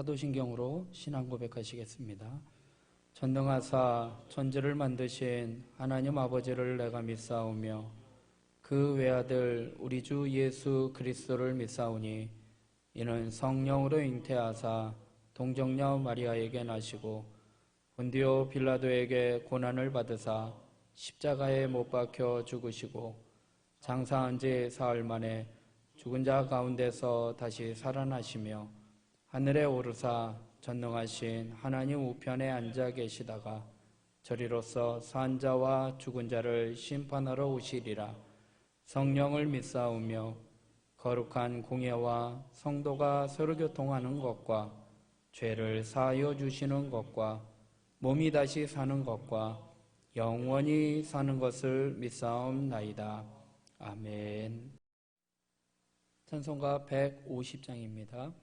사도신경으로 신앙 고백하시겠습니다. 전능하사 천지를 만드신 하나님 아버지를 내가 믿사오며 그 외아들 우리 주 예수 그리스도를 믿사오니 이는 성령으로 잉태하사 동정녀 마리아에게 나시고 본디오 빌라도에게 고난을 받으사 십자가에 못 박혀 죽으시고 장사한 지 사흘 만에 죽은 자 가운데서 다시 살아나시며 하늘에 오르사 전능하신 하나님 우편에 앉아 계시다가 저리로서 산 자와 죽은 자를 심판하러 오시리라. 성령을 믿사오며 거룩한 공예와 성도가 서로 교통하는 것과 죄를 사하여 주시는 것과 몸이 다시 사는 것과 영원히 사는 것을 믿사옵나이다. 아멘. 찬송가 150장입니다.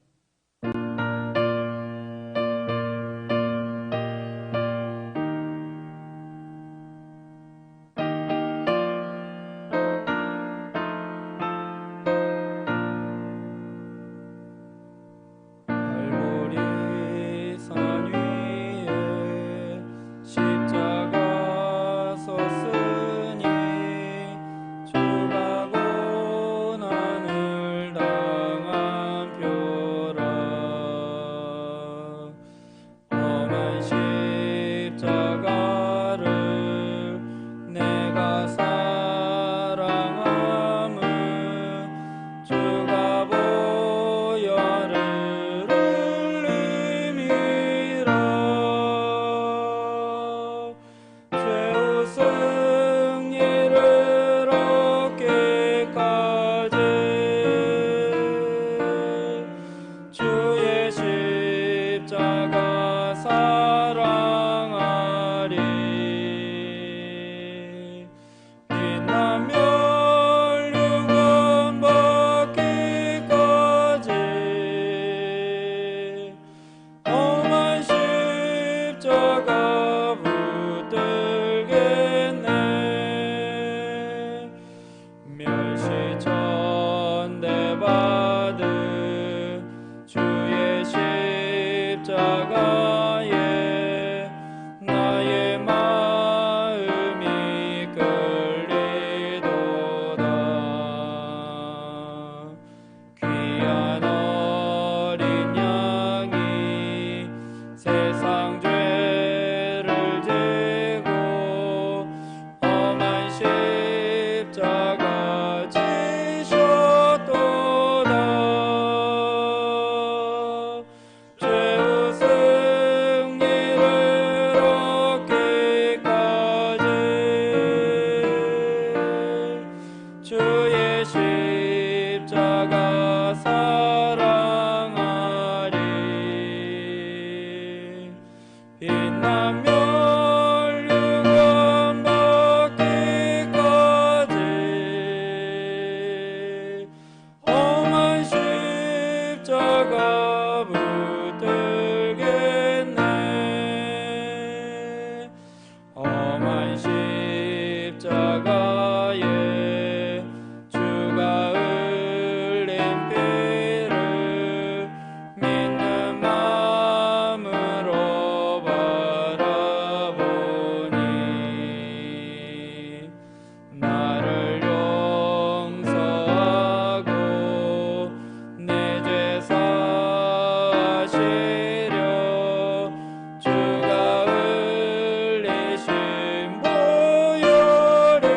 주의 십자가에 세상 죄를 지고 험한 십자가 지셨도다. 죄의 승리를 얻기까지 주의 십자가 사랑하리. 빛나며 멸류관 받기까지 험한 십자가 붙들겠네. 험한 십자가에 주가 흘린 피를 믿는 마음으로 바라보니 나를 용서하고 내 죄 사하시려 주가 흘리신 보혈이라.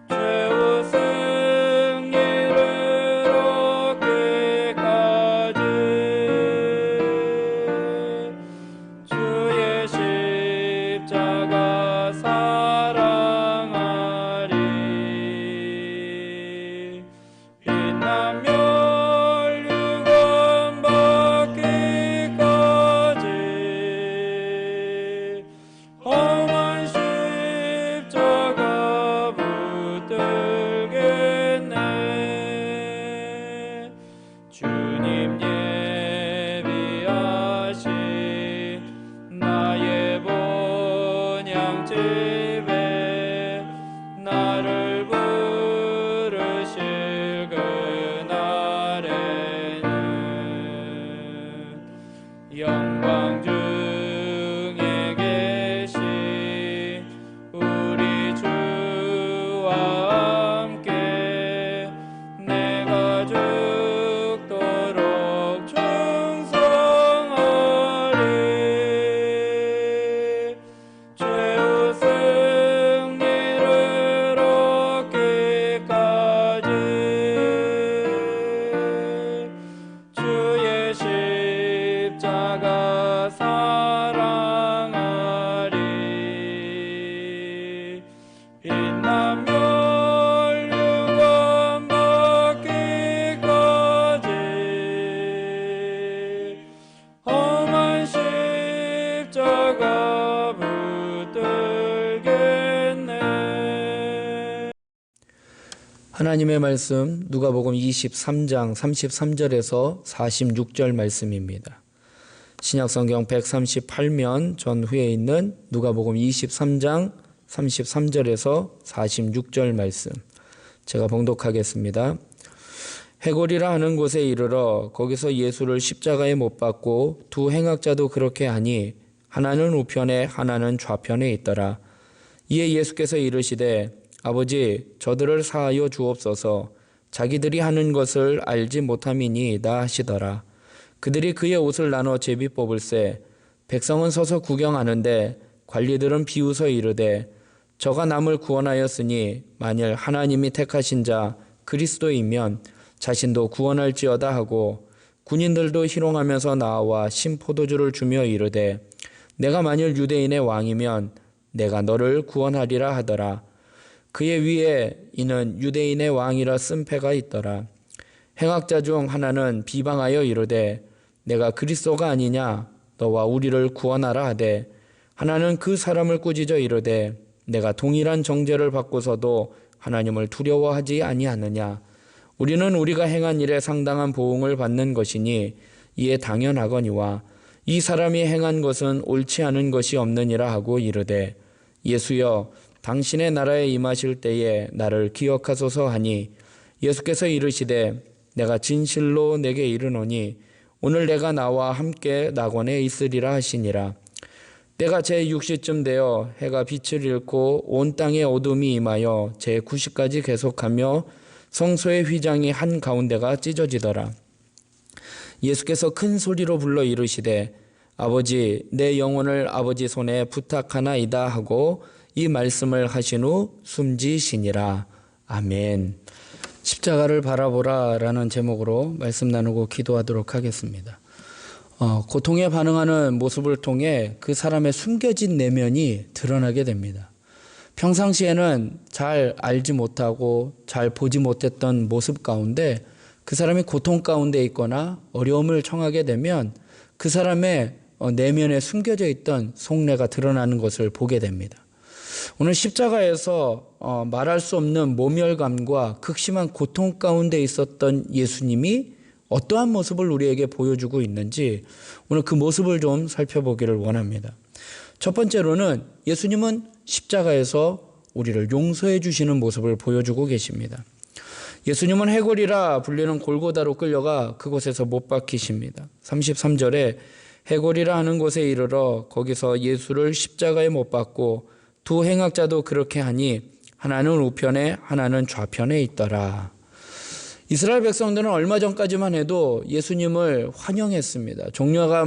죄의 승리를 얻기까지 주의 십자가 사랑하리. 빛나며 멸류관 받기까지 험한 십자가 붙들겠네. 주님 예비하신 나의 본향집에 나를 부르실 그날에는 영광 중에 계신 우리 주와 함께 내가 죽도록 충성하리. 죄의 승리를 얻기까지 주의 십자가 사랑하리. 빛나며 멸류관 받기까지 험한 십자가 붙들겠네. 하나님의 말씀 누가복음 23장 33절에서 46절 말씀입니다. 신약성경 138면 전후에 있는 누가복음 23장 33절에서 46절 말씀 제가 봉독하겠습니다. 해골이라 하는 곳에 이르러 거기서 예수를 십자가에 못 박고 두 행악자도 그렇게 하니 하나는 우편에 하나는 좌편에 있더라. 이에 예수께서 이르시되 아버지 저들을 사하여 주옵소서. 자기들이 하는 것을 알지 못함이니이다 하시더라. 그들이 그의 옷을 나눠 제비 뽑을세 백성은 서서 구경하는데 관리들은 비웃어 이르되 저가 남을 구원하였으니 만일 하나님이 택하신 자 그리스도이면 자신도 구원할지어다 하고 군인들도 희롱하면서 나와 신포도주를 주며 이르되 내가 만일 유대인의 왕이면 내가 너를 구원하리라 하더라. 그의 위에 이는 유대인의 왕이라 쓴 패가 있더라. 행악자 중 하나는 비방하여 이르되 내가 그리스도가 아니냐 너와 우리를 구원하라 하되 하나는 그 사람을 꾸짖어 이르되 내가 동일한 정죄를 받고서도 하나님을 두려워하지 아니하느냐. 우리는 우리가 행한 일에 상당한 보응을 받는 것이니 이에 당연하거니와 이 사람이 행한 것은 옳지 않은 것이 없느니라 하고 이르되 예수여 당신의 나라에 임하실 때에 나를 기억하소서 하니 예수께서 이르시되 내가 진실로 내게 이르노니 오늘 내가 나와 함께 낙원에 있으리라 하시니라. 때가 제6시쯤 되어 해가 빛을 잃고 온 땅에 어둠이 임하여 제9시까지 계속하며 성소의 휘장이 한가운데가 찢어지더라. 예수께서 큰 소리로 불러 이르시되 아버지 내 영혼을 아버지 손에 부탁하나이다 하고 이 말씀을 하신 후 숨지시니라. 아멘. 십자가를 바라보라 라는 제목으로 말씀 나누고 기도하도록 하겠습니다. 고통에 반응하는 모습을 통해 그 사람의 숨겨진 내면이 드러나게 됩니다. 평상시에는 잘 알지 못하고 잘 보지 못했던 모습 가운데 그 사람이 고통 가운데 있거나 어려움을 청하게 되면 그 사람의 내면에 숨겨져 있던 속내가 드러나는 것을 보게 됩니다. 오늘 십자가에서 말할 수 없는 모멸감과 극심한 고통 가운데 있었던 예수님이 어떠한 모습을 우리에게 보여주고 있는지 오늘 그 모습을 좀 살펴보기를 원합니다. 첫 번째로는 예수님은 십자가에서 우리를 용서해 주시는 모습을 보여주고 계십니다. 예수님은 해골이라 불리는 골고다로 끌려가 그곳에서 못 박히십니다. 33절에 해골이라 하는 곳에 이르러 거기서 예수를 십자가에 못 박고 두 행악자도 그렇게 하니 하나는 우편에 하나는 좌편에 있더라. 이스라엘 백성들은 얼마 전까지만 해도 예수님을 환영했습니다. 종려가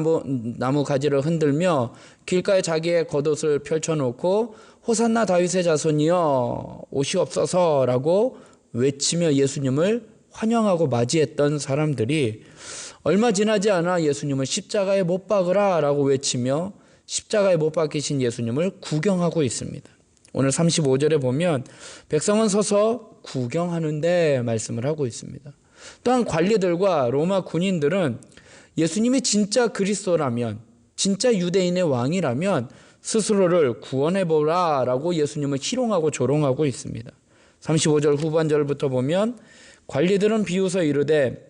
나무 가지를 흔들며 길가에 자기의 겉옷을 펼쳐놓고 호산나 다윗의 자손이여 오시옵소서라고 외치며 예수님을 환영하고 맞이했던 사람들이 얼마 지나지 않아 예수님을 십자가에 못 박으라 라고 외치며 십자가에 못 박히신 예수님을 구경하고 있습니다. 오늘 35절에 보면 백성은 서서 구경하는데 말씀을 하고 있습니다. 또한 관리들과 로마 군인들은 예수님이 진짜 그리스도라면, 진짜 유대인의 왕이라면 스스로를 구원해보라 라고 예수님을 희롱하고 조롱하고 있습니다. 35절 후반절부터 보면 관리들은 비웃어 이르되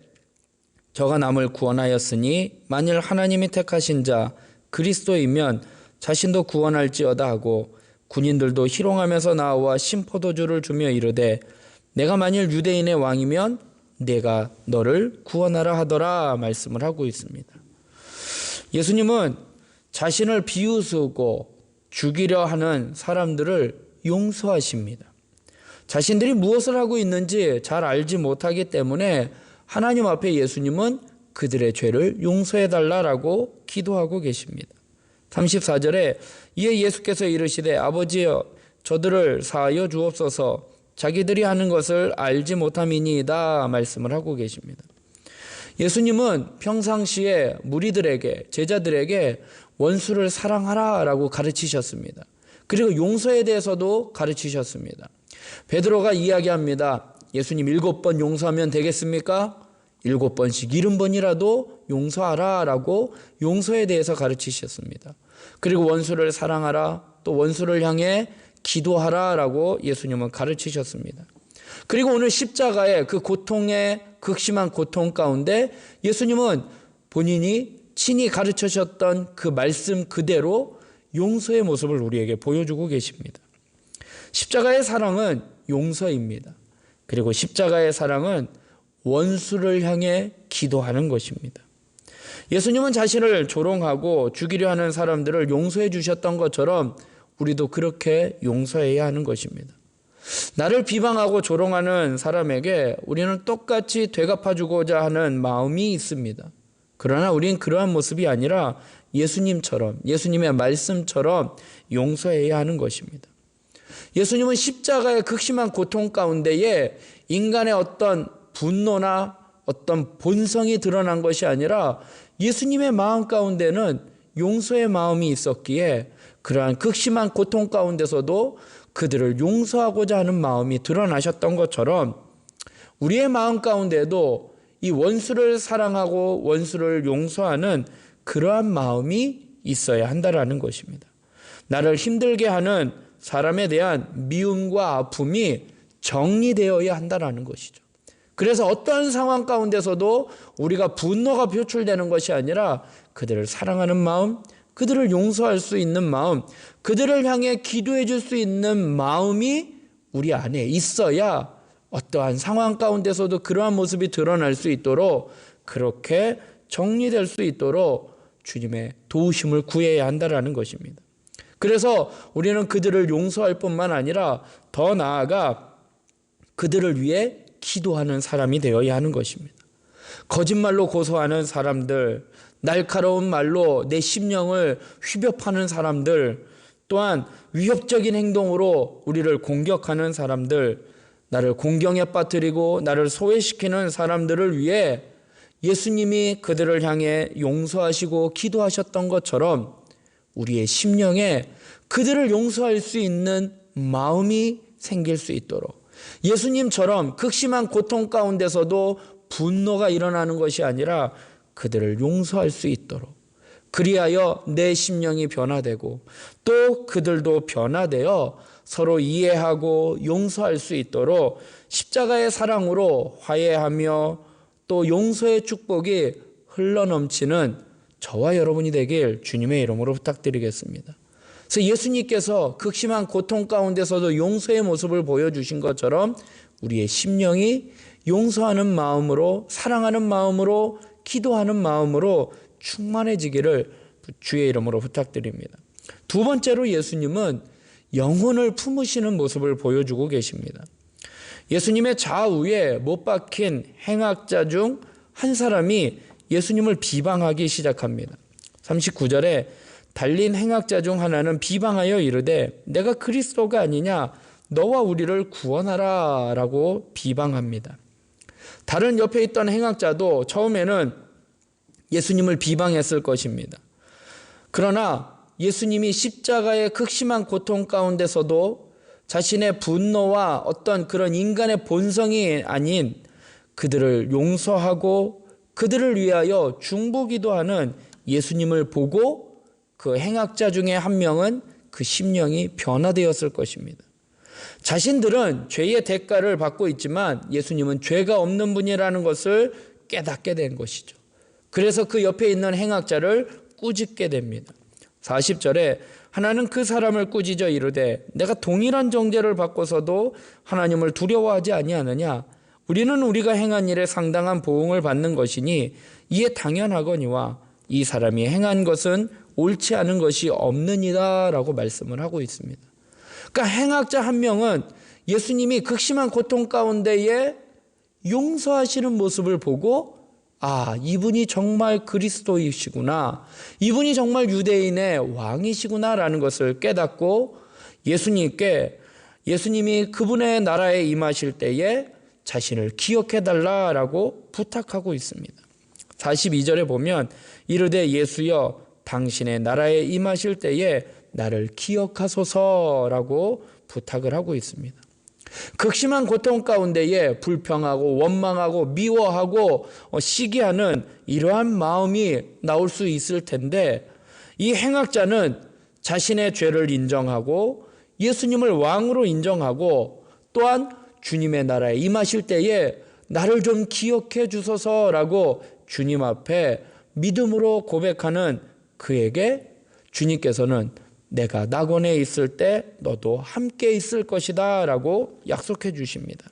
저가 남을 구원하였으니 만일 하나님이 택하신 자 그리스도이면 자신도 구원할지어다 하고 군인들도 희롱하면서 나와 신포도주를 주며 이르되 내가 만일 유대인의 왕이면 내가 너를 구원하라 하더라 말씀을 하고 있습니다. 예수님은 자신을 비웃고 죽이려 하는 사람들을 용서하십니다. 자신들이 무엇을 하고 있는지 잘 알지 못하기 때문에 하나님 앞에 예수님은 그들의 죄를 용서해달라고 기도하고 계십니다. 34절에 이에 예수께서 이르시되 아버지여 저들을 사하여 주옵소서 자기들이 하는 것을 알지 못함이니이다 말씀을 하고 계십니다. 예수님은 평상시에 무리들에게 제자들에게 원수를 사랑하라라고 가르치셨습니다. 그리고 용서에 대해서도 가르치셨습니다. 베드로가 이야기합니다. 예수님 7번 용서하면 되겠습니까? 7번씩 70번이라도 용서하라라고 용서에 대해서 가르치셨습니다. 그리고 원수를 사랑하라, 또 원수를 향해 기도하라라고 예수님은 가르치셨습니다. 그리고 오늘 십자가의 그 고통의 극심한 고통 가운데 예수님은 본인이 친히 가르치셨던 그 말씀 그대로 용서의 모습을 우리에게 보여주고 계십니다. 십자가의 사랑은 용서입니다. 그리고 십자가의 사랑은 원수를 향해 기도하는 것입니다. 예수님은 자신을 조롱하고 죽이려 하는 사람들을 용서해 주셨던 것처럼 우리도 그렇게 용서해야 하는 것입니다. 나를 비방하고 조롱하는 사람에게 우리는 똑같이 되갚아주고자 하는 마음이 있습니다. 그러나 우리는 그러한 모습이 아니라 예수님처럼, 예수님의 말씀처럼 용서해야 하는 것입니다. 예수님은 십자가의 극심한 고통 가운데에 인간의 어떤 분노나 어떤 본성이 드러난 것이 아니라 예수님의 마음 가운데는 용서의 마음이 있었기에 그러한 극심한 고통 가운데서도 그들을 용서하고자 하는 마음이 드러나셨던 것처럼 우리의 마음 가운데도 이 원수를 사랑하고 원수를 용서하는 그러한 마음이 있어야 한다라는 것입니다. 나를 힘들게 하는 사람에 대한 미움과 아픔이 정리되어야 한다라는 것이죠. 그래서 어떠한 상황 가운데서도 우리가 분노가 표출되는 것이 아니라 그들을 사랑하는 마음, 그들을 용서할 수 있는 마음, 그들을 향해 기도해 줄 수 있는 마음이 우리 안에 있어야 어떠한 상황 가운데서도 그러한 모습이 드러날 수 있도록 그렇게 정리될 수 있도록 주님의 도우심을 구해야 한다라는 것입니다. 그래서 우리는 그들을 용서할 뿐만 아니라 더 나아가 그들을 위해 기도하는 사람이 되어야 하는 것입니다. 거짓말로 고소하는 사람들, 날카로운 말로 내 심령을 휘벼파는 사람들, 또한 위협적인 행동으로 우리를 공격하는 사람들, 나를 공경에 빠뜨리고 나를 소외시키는 사람들을 위해 예수님이 그들을 향해 용서하시고 기도하셨던 것처럼 우리의 심령에 그들을 용서할 수 있는 마음이 생길 수 있도록, 예수님처럼 극심한 고통 가운데서도 분노가 일어나는 것이 아니라 그들을 용서할 수 있도록, 그리하여 내 심령이 변화되고 또 그들도 변화되어 서로 이해하고 용서할 수 있도록 십자가의 사랑으로 화해하며 또 용서의 축복이 흘러넘치는 저와 여러분이 되길 주님의 이름으로 부탁드리겠습니다. 그래서 예수님께서 극심한 고통 가운데서도 용서의 모습을 보여주신 것처럼 우리의 심령이 용서하는 마음으로, 사랑하는 마음으로, 기도하는 마음으로 충만해지기를 주의 이름으로 부탁드립니다. 두 번째로 예수님은 영혼을 품으시는 모습을 보여주고 계십니다. 예수님의 좌우에 못 박힌 행악자 중 한 사람이 예수님을 비방하기 시작합니다. 39절에 달린 행악자 중 하나는 비방하여 이르되 내가 그리스도가 아니냐, 너와 우리를 구원하라 라고 비방합니다. 다른 옆에 있던 행악자도 처음에는 예수님을 비방했을 것입니다. 그러나 예수님이 십자가의 극심한 고통 가운데서도 자신의 분노와 어떤 그런 인간의 본성이 아닌 그들을 용서하고 그들을 위하여 중보기도하는 예수님을 보고 그 행악자 중에 한 명은 그 심령이 변화되었을 것입니다. 자신들은 죄의 대가를 받고 있지만 예수님은 죄가 없는 분이라는 것을 깨닫게 된 것이죠. 그래서 그 옆에 있는 행악자를 꾸짖게 됩니다. 40절에 하나는 그 사람을 꾸짖어 이르되 내가 동일한 정죄를 받고서도 하나님을 두려워하지 아니하느냐, 우리는 우리가 행한 일에 상당한 보응을 받는 것이니 이에 당연하거니와 이 사람이 행한 것은 옳지 않은 것이 없느니라 라고 말씀을 하고 있습니다. 그러니까 행악자 한 명은 예수님이 극심한 고통 가운데에 용서하시는 모습을 보고 아, 이분이 정말 그리스도이시구나, 이분이 정말 유대인의 왕이시구나 라는 것을 깨닫고 예수님이 그분의 나라에 임하실 때에 자신을 기억해달라라고 부탁하고 있습니다. 42절에 보면 이르되 예수여 당신의 나라에 임하실 때에 나를 기억하소서라고 부탁을 하고 있습니다. 극심한 고통 가운데에 불평하고 원망하고 미워하고 시기하는 이러한 마음이 나올 수 있을 텐데, 이 행악자는 자신의 죄를 인정하고 예수님을 왕으로 인정하고 또한 주님의 나라에 임하실 때에 나를 좀 기억해 주소서라고 주님 앞에 믿음으로 고백하는 그에게 주님께서는 내가 낙원에 있을 때 너도 함께 있을 것이다 라고 약속해 주십니다.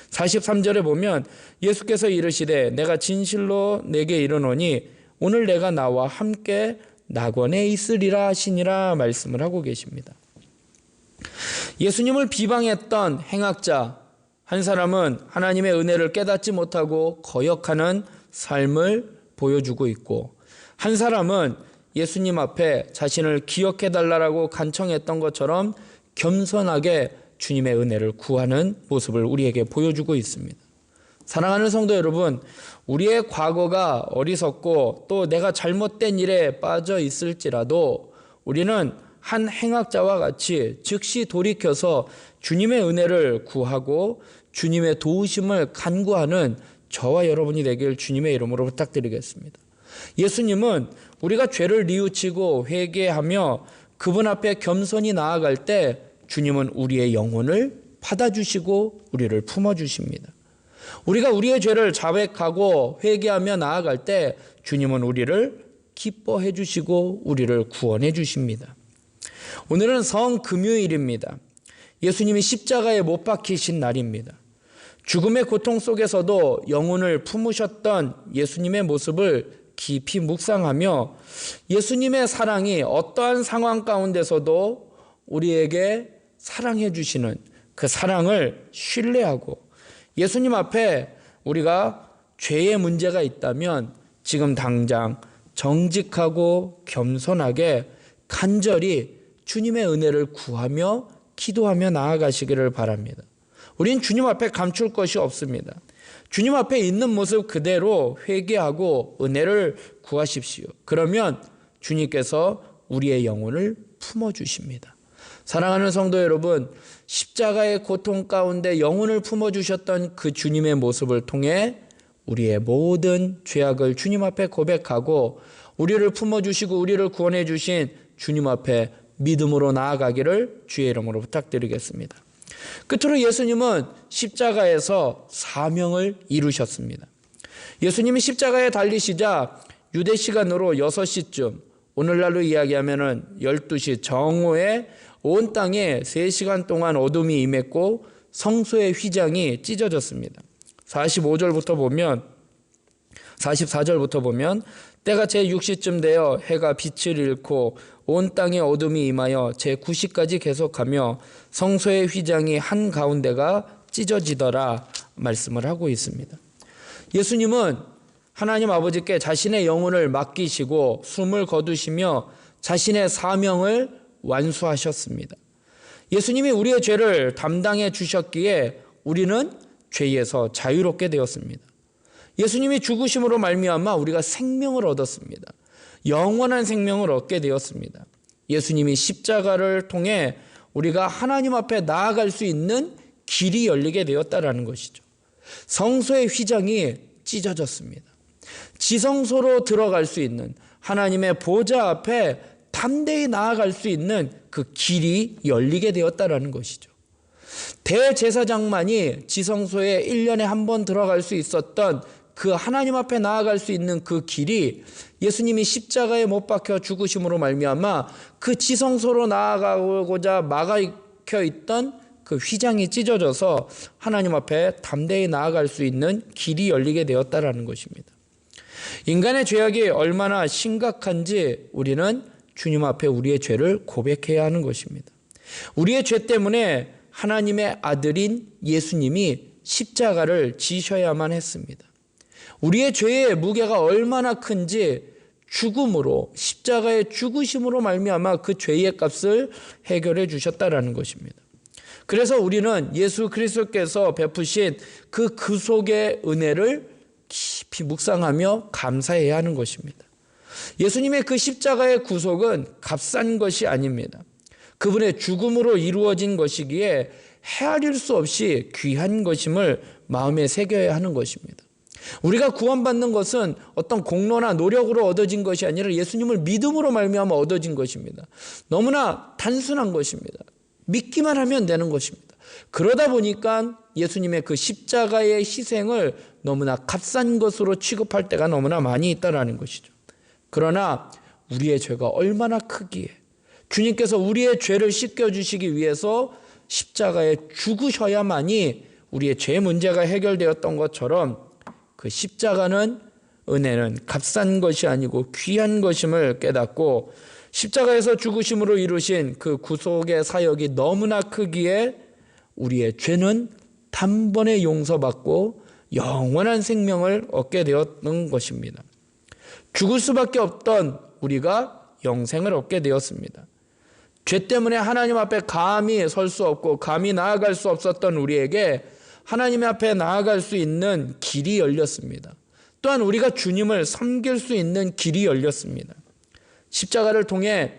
43절에 보면 예수께서 이르시되 내가 진실로 내게 이르노니 오늘 내가 나와 함께 낙원에 있으리라 하시니라 말씀을 하고 계십니다. 예수님을 비방했던 행악자 한 사람은 하나님의 은혜를 깨닫지 못하고 거역하는 삶을 보여주고 있고, 한 사람은 예수님 앞에 자신을 기억해달라고 간청했던 것처럼 겸손하게 주님의 은혜를 구하는 모습을 우리에게 보여주고 있습니다. 사랑하는 성도 여러분, 우리의 과거가 어리석고 또 내가 잘못된 일에 빠져 있을지라도 우리는 한 행악자와 같이 즉시 돌이켜서 주님의 은혜를 구하고 주님의 도우심을 간구하는 저와 여러분이 되길 주님의 이름으로 부탁드리겠습니다. 예수님은 우리가 죄를 뉘우치고 회개하며 그분 앞에 겸손히 나아갈 때 주님은 우리의 영혼을 받아주시고 우리를 품어주십니다. 우리가 우리의 죄를 자백하고 회개하며 나아갈 때 주님은 우리를 기뻐해 주시고 우리를 구원해 주십니다. 오늘은 성금요일입니다. 예수님이 십자가에 못 박히신 날입니다. 죽음의 고통 속에서도 영혼을 품으셨던 예수님의 모습을 깊이 묵상하며 예수님의 사랑이 어떠한 상황 가운데서도 우리에게 사랑해 주시는 그 사랑을 신뢰하고 예수님 앞에 우리가 죄의 문제가 있다면 지금 당장 정직하고 겸손하게 간절히 주님의 은혜를 구하며 기도하며 나아가시기를 바랍니다. 우린 주님 앞에 감출 것이 없습니다. 주님 앞에 있는 모습 그대로 회개하고 은혜를 구하십시오. 그러면 주님께서 우리의 영혼을 품어주십니다. 사랑하는 성도 여러분, 십자가의 고통 가운데 영혼을 품어주셨던 그 주님의 모습을 통해 우리의 모든 죄악을 주님 앞에 고백하고 우리를 품어주시고 우리를 구원해 주신 주님 앞에 믿음으로 나아가기를 주의 이름으로 부탁드리겠습니다. 끝으로 예수님은 십자가에서 사명을 이루셨습니다. 예수님이 십자가에 달리시자 유대 시간으로 6시쯤, 오늘날로 이야기하면 12시 정오에 온 땅에 3시간 동안 어둠이 임했고 성소의 휘장이 찢어졌습니다. 44절부터 보면 때가 제6시쯤 되어 해가 빛을 잃고 온 땅에 어둠이 임하여 제9시까지 계속하며 성소의 휘장이 한가운데가 찢어지더라 말씀을 하고 있습니다. 예수님은 하나님 아버지께 자신의 영혼을 맡기시고 숨을 거두시며 자신의 사명을 완수하셨습니다. 예수님이 우리의 죄를 담당해 주셨기에 우리는 죄에서 자유롭게 되었습니다. 예수님이 죽으심으로 말미암아 우리가 생명을 얻었습니다. 영원한 생명을 얻게 되었습니다. 예수님이 십자가를 통해 우리가 하나님 앞에 나아갈 수 있는 길이 열리게 되었다라는 것이죠. 성소의 휘장이 찢어졌습니다. 지성소로 들어갈 수 있는 하나님의 보좌 앞에 담대히 나아갈 수 있는 그 길이 열리게 되었다라는 것이죠. 대제사장만이 지성소에 1년에 한 번 들어갈 수 있었던 그 하나님 앞에 나아갈 수 있는 그 길이 예수님이 십자가에 못 박혀 죽으심으로 말미암아 그 지성소로 나아가고자 막혀 있던 그 휘장이 찢어져서 하나님 앞에 담대히 나아갈 수 있는 길이 열리게 되었다라는 것입니다. 인간의 죄악이 얼마나 심각한지 우리는 주님 앞에 우리의 죄를 고백해야 하는 것입니다. 우리의 죄 때문에 하나님의 아들인 예수님이 십자가를 지셔야만 했습니다. 우리의 죄의 무게가 얼마나 큰지 죽음으로, 십자가의 죽으심으로 말미암아 그 죄의 값을 해결해 주셨다라는 것입니다. 그래서 우리는 예수 그리스도께서 베푸신 그 구속의 은혜를 깊이 묵상하며 감사해야 하는 것입니다. 예수님의 그 십자가의 구속은 값싼 것이 아닙니다. 그분의 죽음으로 이루어진 것이기에 헤아릴 수 없이 귀한 것임을 마음에 새겨야 하는 것입니다. 우리가 구원받는 것은 어떤 공로나 노력으로 얻어진 것이 아니라 예수님을 믿음으로 말미암아 얻어진 것입니다. 너무나 단순한 것입니다. 믿기만 하면 되는 것입니다. 그러다 보니까 예수님의 그 십자가의 희생을 너무나 값싼 것으로 취급할 때가 너무나 많이 있다는 것이죠. 그러나 우리의 죄가 얼마나 크기에 주님께서 우리의 죄를 씻겨주시기 위해서 십자가에 죽으셔야만이 우리의 죄 문제가 해결되었던 것처럼 그 십자가는, 은혜는 값싼 것이 아니고 귀한 것임을 깨닫고 십자가에서 죽으심으로 이루신 그 구속의 사역이 너무나 크기에 우리의 죄는 단번에 용서받고 영원한 생명을 얻게 되었던 것입니다. 죽을 수밖에 없던 우리가 영생을 얻게 되었습니다. 죄 때문에 하나님 앞에 감히 설 수 없고 감히 나아갈 수 없었던 우리에게 하나님 앞에 나아갈 수 있는 길이 열렸습니다. 또한 우리가 주님을 섬길 수 있는 길이 열렸습니다. 십자가를 통해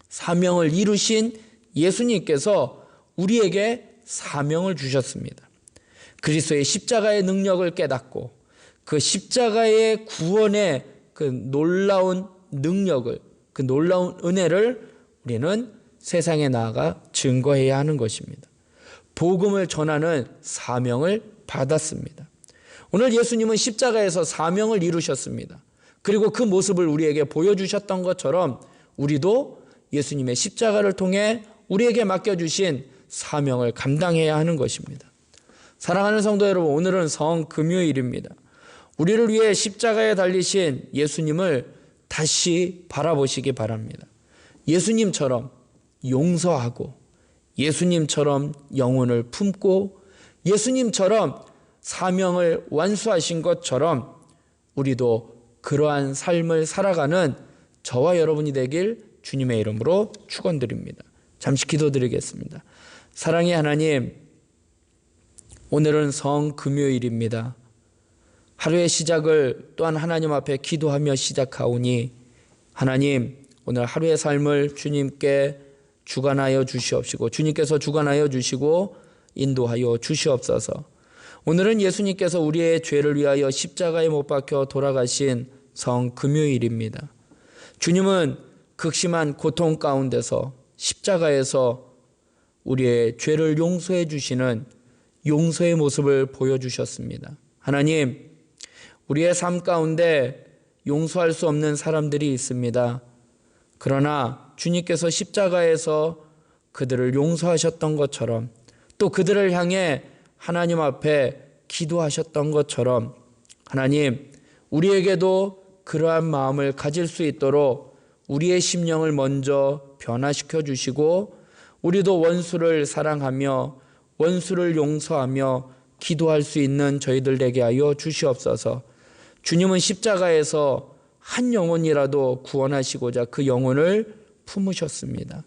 사명을 이루신 예수님께서 우리에게 사명을 주셨습니다. 그리스도의 십자가의 능력을 깨닫고 그 십자가의 구원의 그 놀라운 능력을, 그 놀라운 은혜를 우리는 세상에 나아가 증거해야 하는 것입니다. 복음을 전하는 사명을 받았습니다. 오늘 예수님은 십자가에서 사명을 이루셨습니다. 그리고 그 모습을 우리에게 보여주셨던 것처럼 우리도 예수님의 십자가를 통해 우리에게 맡겨주신 사명을 감당해야 하는 것입니다. 사랑하는 성도 여러분, 오늘은 성금요일입니다. 우리를 위해 십자가에 달리신 예수님을 다시 바라보시기 바랍니다. 예수님처럼 용서하고 예수님처럼 영혼을 품고 예수님처럼 사명을 완수하신 것처럼 우리도 그러한 삶을 살아가는 저와 여러분이 되길 주님의 이름으로 축원드립니다. 잠시 기도드리겠습니다. 사랑의 하나님, 오늘은 성금요일입니다. 하루의 시작을 또한 하나님 앞에 기도하며 시작하오니 하나님, 오늘 하루의 삶을 주님께 주관하여 주시옵시고 주님께서 주관하여 주시고 인도하여 주시옵소서. 오늘은 예수님께서 우리의 죄를 위하여 십자가에 못 박혀 돌아가신 성금요일입니다. 주님은 극심한 고통 가운데서 십자가에서 우리의 죄를 용서해 주시는 용서의 모습을 보여주셨습니다. 하나님, 우리의 삶 가운데 용서할 수 없는 사람들이 있습니다. 그러나 주님께서 십자가에서 그들을 용서하셨던 것처럼 또 그들을 향해 하나님 앞에 기도하셨던 것처럼 하나님, 우리에게도 그러한 마음을 가질 수 있도록 우리의 심령을 먼저 변화시켜 주시고 우리도 원수를 사랑하며 원수를 용서하며 기도할 수 있는 저희들 되게 하여 주시옵소서. 주님은 십자가에서 한 영혼이라도 구원하시고자 그 영혼을 품으셨습니다.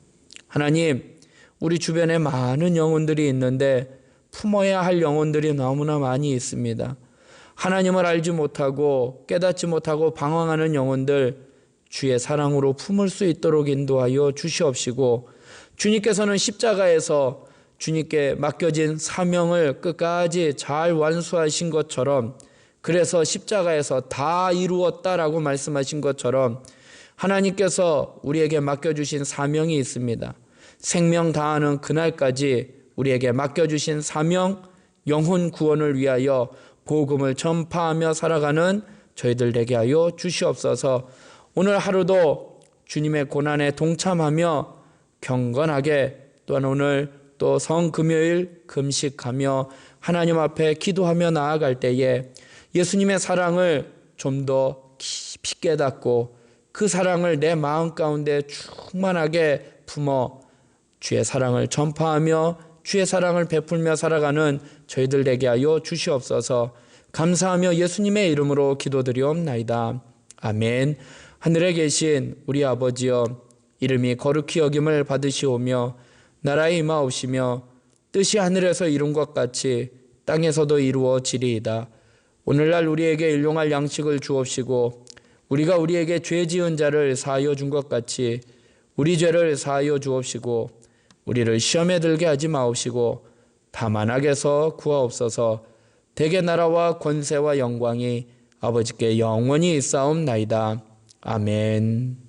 하나님, 우리 주변에 많은 영혼들이 있는데 품어야 할 영혼들이 너무나 많이 있습니다. 하나님을 알지 못하고 깨닫지 못하고 방황하는 영혼들 주의 사랑으로 품을 수 있도록 인도하여 주시옵시고 주님께서는 십자가에서 주님께 맡겨진 사명을 끝까지 잘 완수하신 것처럼 그래서 십자가에서 다 이루었다라고 말씀하신 것처럼 하나님께서 우리에게 맡겨주신 사명이 있습니다. 생명 다하는 그날까지 우리에게 맡겨주신 사명, 영혼 구원을 위하여 복음을 전파하며 살아가는 저희들 되게 하여 주시옵소서. 오늘 하루도 주님의 고난에 동참하며 경건하게 또한 오늘 또 성금요일 금식하며 하나님 앞에 기도하며 나아갈 때에 예수님의 사랑을 좀 더 깊이 깨닫고 그 사랑을 내 마음 가운데 충만하게 품어 주의 사랑을 전파하며 주의 사랑을 베풀며 살아가는 저희들 되게 하여 주시옵소서. 감사하며 예수님의 이름으로 기도드리옵나이다. 아멘. 하늘에 계신 우리 아버지여, 이름이 거룩히 여김을 받으시오며 나라에 임하옵시며 뜻이 하늘에서 이룬 것 같이 땅에서도 이루어지리이다. 오늘날 우리에게 일용할 양식을 주옵시고 우리가 우리에게 죄 지은 자를 사하여 준 것 같이 우리 죄를 사하여 주옵시고 우리를 시험에 들게 하지 마옵시고 다만 악에서 구하옵소서. 대개 나라와 권세와 영광이 아버지께 영원히 있사옵나이다. 아멘.